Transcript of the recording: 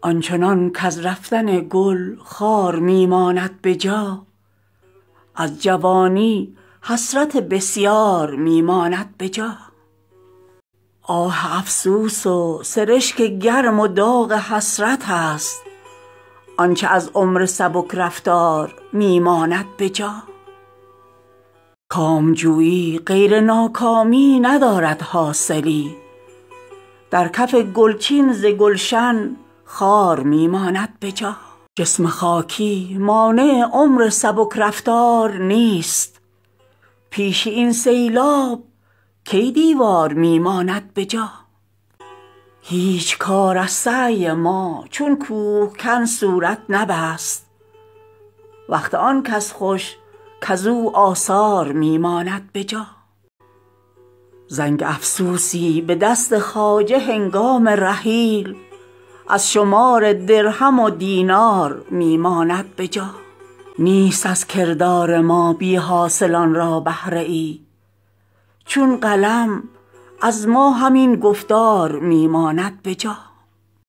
آنچنان کز رفتن گل خار میماند به جا، از جوانی حسرت بسیار میماند به جا. آه افسوس و سرشک گرم و داغ حسرت است آنچه از عمر سبک رفتار میماند به جا. کامجویی غیر ناکامی ندارد حاصلی، در کف گلچین ز گلشن خار میماند به جا. جسم خاکی مانع عمر سبک رفتار نیست، پیش این سیلاب کی دیوار میماند به جا. هیچ کار از سعی ما چون کوهکن صورت نبست، وقت آن کس خوش کزو آثار میماند به جا. زنگ افسوسی به دست خواجه هنگام رحیل، از شمار درهم و دینار میماند به جا. نیست از کردار ما بی حاصلان را بهره ای، چون قلم از ما همین گفتار میماند به جا.